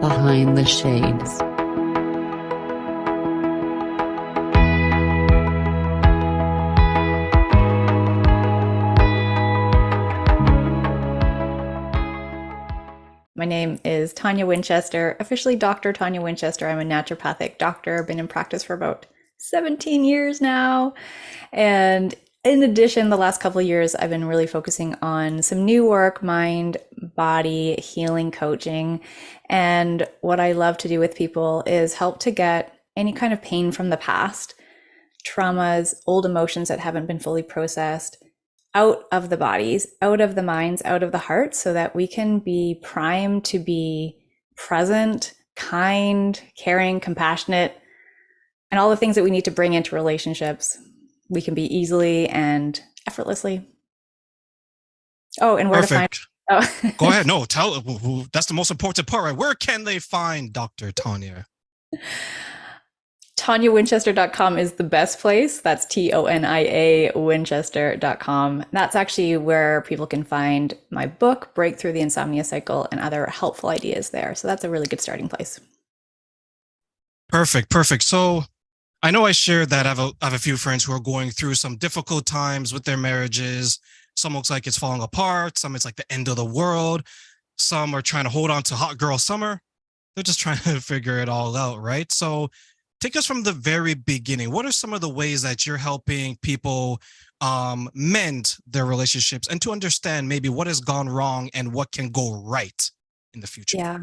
Behind the Shades. My name is Tonia Winchester, officially Dr. Tonia Winchester. I'm a naturopathic doctor. I've been in practice for about 17 years now. And in addition, the last couple of years, I've been really focusing on some new work, mind, body, healing coaching. And what I love to do with people is help to get any kind of pain from the past, traumas, old emotions that haven't been fully processed out of the bodies, out of the minds, out of the hearts, so that we can be primed to be present, kind, caring, compassionate, and all the things that we need to bring into relationships. We can be easily and effortlessly. Oh, and where to find. Perfect. Oh. Go ahead. No, tell that's the most important part, right? Where can they find Dr. Tonia? ToniaWinchester.com is the best place. That's Tonia Winchester.com. That's actually where people can find my book, Breakthrough the Insomnia Cycle, and other helpful ideas there. So that's a really good starting place. Perfect, perfect. So I know I shared that I have a few friends who are going through some difficult times with their marriages. Some looks like it's falling apart. Some it's like the end of the world. Some are trying to hold on to hot girl summer. They're just trying to figure it all out, right? So take us from the very beginning. What are some of the ways that you're helping people mend their relationships and to understand maybe what has gone wrong and what can go right in the future? Yeah.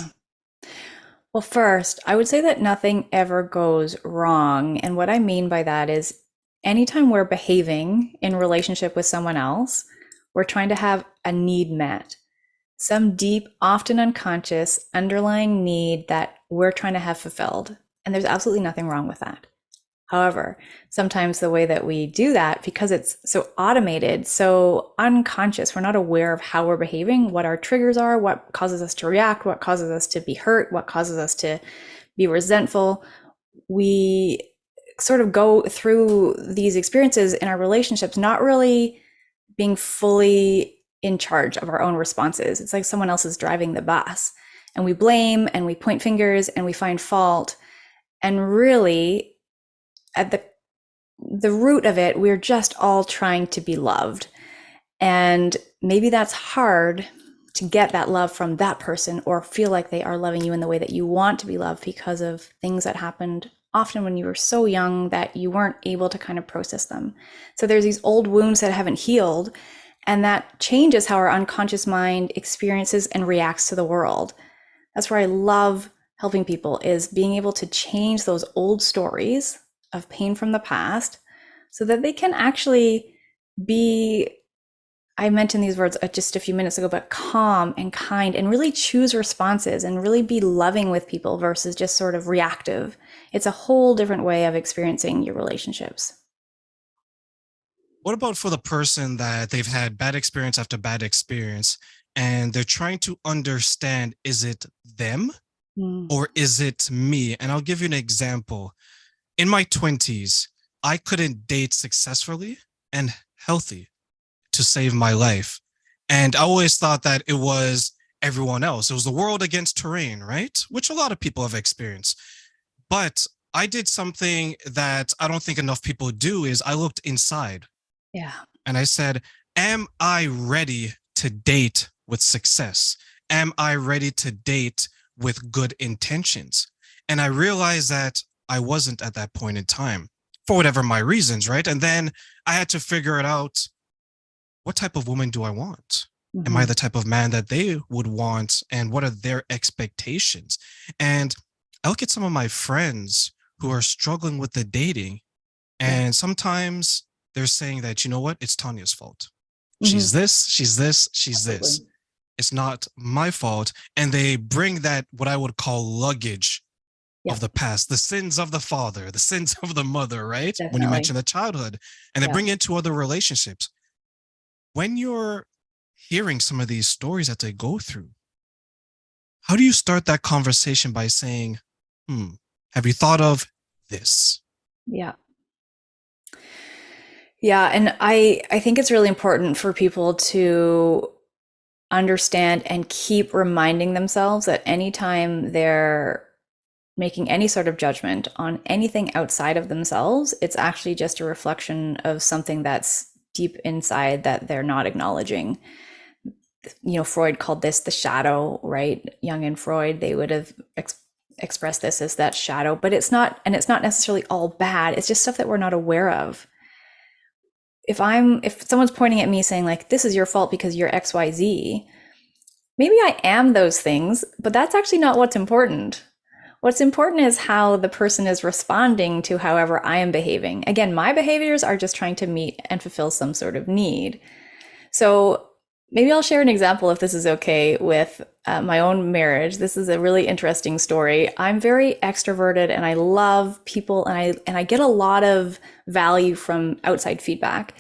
Well, first, I would say that nothing ever goes wrong. And what I mean by that is anytime we're behaving in relationship with someone else, we're trying to have a need met, some deep, often unconscious, underlying need that we're trying to have fulfilled. And there's absolutely nothing wrong with that. However, sometimes the way that we do that, because it's so automated, so unconscious, we're not aware of how we're behaving, what our triggers are, what causes us to react, what causes us to be hurt, what causes us to be resentful. We sort of go through these experiences in our relationships, not really being fully in charge of our own responses. It's like someone else is driving the bus, and we blame and we point fingers and we find fault. And really, at the root of it, we're just all trying to be loved. And maybe that's hard to get that love from that person or feel like they are loving you in the way that you want to be loved because of things that happened often when you were so young that you weren't able to kind of process them. So there's these old wounds that haven't healed, and that changes how our unconscious mind experiences and reacts to the world. That's where I love helping people, is being able to change those old stories of pain from the past so that they can actually be, I mentioned these words just a few minutes ago, but calm and kind, and really choose responses and really be loving with people versus just sort of reactive. It's a whole different way of experiencing your relationships. What about for the person that they've had bad experience after bad experience and they're trying to understand, is it them Mm. or is it me? And I'll give you an example. In my 20s, I couldn't date successfully and healthy to save my life. And I always thought that it was everyone else. It was the world against terrain, right? Which a lot of people have experienced. But I did something that I don't think enough people do is I looked inside Yeah. and I said, am I ready to date with success? Am I ready to date with good intentions? And I realized that I wasn't at that point in time for whatever my reasons, right? And then I had to figure it out. What type of woman do I want? Am I Mm-hmm. the type of man that they would want? And what are their expectations? And I look at some of my friends who are struggling with the dating, Yeah. and sometimes they're saying that, you know what, it's Tanya's fault. Mm-hmm. She's this, she's this, she's this. Absolutely. It's not my fault. And they bring that, what I would call luggage of Yep. the past, the sins of the father, the sins of the mother, right? When you Definitely. mention the childhood, and they Yeah. bring it to other relationships. When you're hearing some of these stories that they go through, how do you start that conversation by saying, have you thought of this? Yeah. Yeah, and I think it's really important for people to understand and keep reminding themselves that anytime they're making any sort of judgment on anything outside of themselves, it's actually just a reflection of something that's deep inside that they're not acknowledging. Freud called this the shadow, right? Jung and Freud, they would have expressed this as that shadow, but it's not, and it's not necessarily all bad. It's just stuff that we're not aware of. If someone's pointing at me saying like, this is your fault because you're XYZ, maybe I am those things, but that's actually not what's important. What's important is how the person is responding to however I am behaving. Again, my behaviors are just trying to meet and fulfill some sort of need. So maybe I'll share an example, if this is okay, with my own marriage. This is a really interesting story. I'm very extroverted and I love people, and I get a lot of value from outside feedback.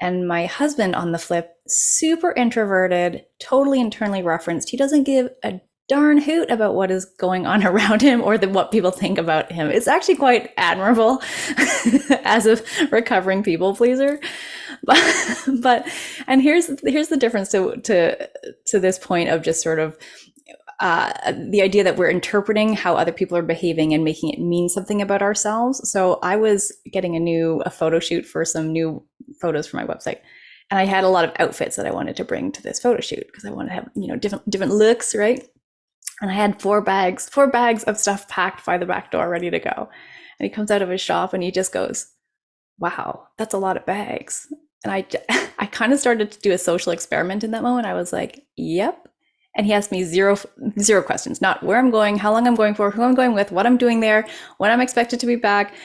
And my husband, on the flip, super introverted, totally internally referenced. He doesn't give a darn hoot about what is going on around him or what people think about him. It's actually quite admirable as a recovering people pleaser. But and here's the difference to this point of just sort of the idea that we're interpreting how other people are behaving and making it mean something about ourselves. So I was getting a photo shoot for some new photos for my website. And I had a lot of outfits that I wanted to bring to this photo shoot because I wanted to have, different looks, right? And I had four bags of stuff packed by the back door, ready to go. And he comes out of his shop and he just goes, wow, that's a lot of bags. And I kind of started to do a social experiment in that moment. I was like, yep. And he asked me zero questions, not where I'm going, how long I'm going for, who I'm going with, what I'm doing there, when I'm expected to be back,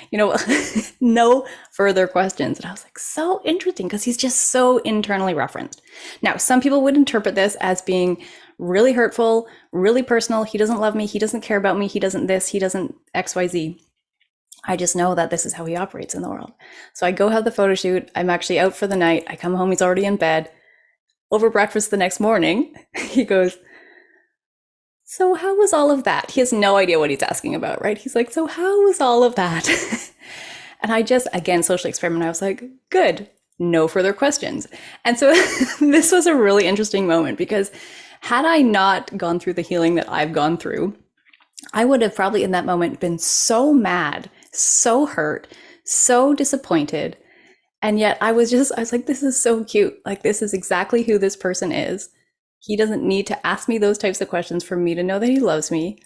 no further questions. And I was like, so interesting, because he's just so internally referenced. Now, some people would interpret this as being really hurtful, really personal. He doesn't love me. He doesn't care about me. He doesn't this, he doesn't XYZ. I just know that this is how he operates in the world. So I go have the photo shoot. I'm actually out for the night. I come home, he's already in bed. Over breakfast the next morning, he goes, so how was all of that? He has no idea what he's asking about, right? He's like, so how was all of that? And I just, again, social experiment. I was like, good, no further questions. And so this was a really interesting moment, because had I not gone through the healing that I've gone through, I would have probably in that moment been so mad, so hurt, so disappointed. And yet I was like, this is so cute. Like, this is exactly who this person is. He doesn't need to ask me those types of questions for me to know that he loves me.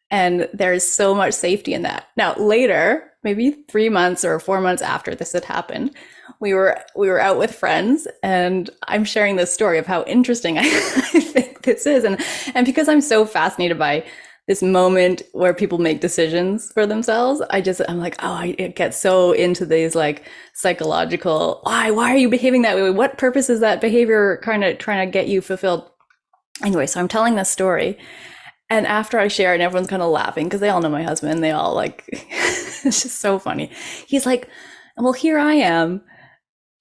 And there's so much safety in that. Now, later, maybe 3 months or 4 months after this had happened, we were out with friends, and I'm sharing this story of how interesting I think this is. And because I'm so fascinated by this moment where people make decisions for themselves, I'm like, oh, I get so into these like psychological, why are you behaving that way? What purpose is that behavior kind of trying to get you fulfilled? Anyway, so I'm telling this story, and after I share it, everyone's kind of laughing because they all know my husband. They all like, it's just so funny. He's like, well, here I am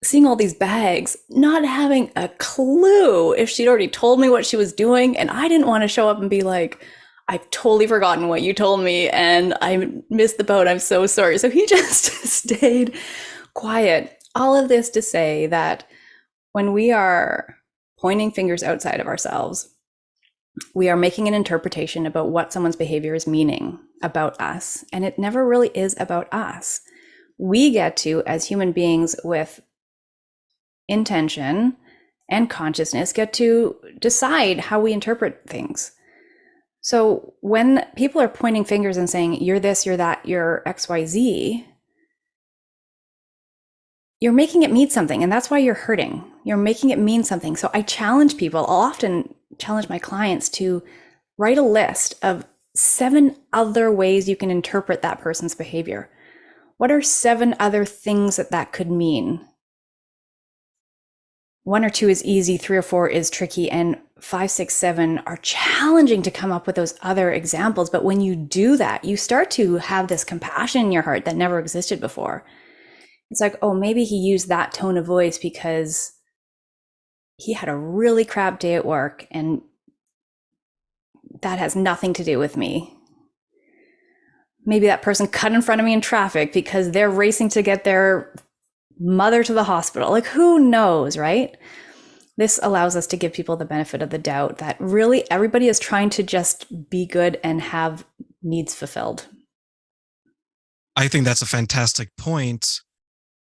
seeing all these bags, not having a clue if she'd already told me what she was doing. And I didn't want to show up and be like, I've totally forgotten what you told me and I missed the boat. I'm so sorry. So he just stayed quiet. All of this to say that when we are pointing fingers outside of ourselves, we are making an interpretation about what someone's behavior is meaning about us. And it never really is about us. We get to, as human beings with intention and consciousness, get to decide how we interpret things. So when people are pointing fingers and saying, you're this, you're that, you're XYZ, you're making it mean something. And that's why you're hurting. You're making it mean something. So I challenge people. I'll often challenge my clients to write a list of 7 other ways you can interpret that person's behavior. What are 7 other things that could mean? 1 or 2 is easy, 3 or 4 is tricky, and 5, 6, 7 are challenging to come up with those other examples. But when you do that, you start to have this compassion in your heart that never existed before. It's like, oh, maybe he used that tone of voice because he had a really crap day at work, and that has nothing to do with me. Maybe that person cut in front of me in traffic because they're racing to get their mother to the hospital. Like, who knows, right? This allows us to give people the benefit of the doubt that really everybody is trying to just be good and have needs fulfilled. I think that's a fantastic point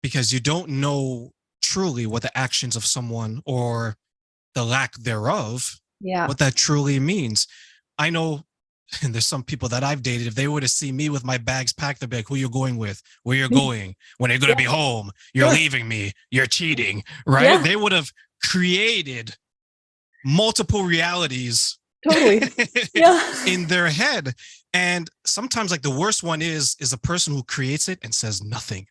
because you don't know truly what the actions of someone or the lack thereof, Yeah. what that truly means. I know, and there's some people that I've dated, if they were to see me with my bags packed, they'd be like, who you're going with, where you're going, when you're going to be home, you're leaving me, you're cheating, right? Yeah. They would have created multiple realities Totally. in their head. And sometimes like the worst one is a person who creates it and says nothing.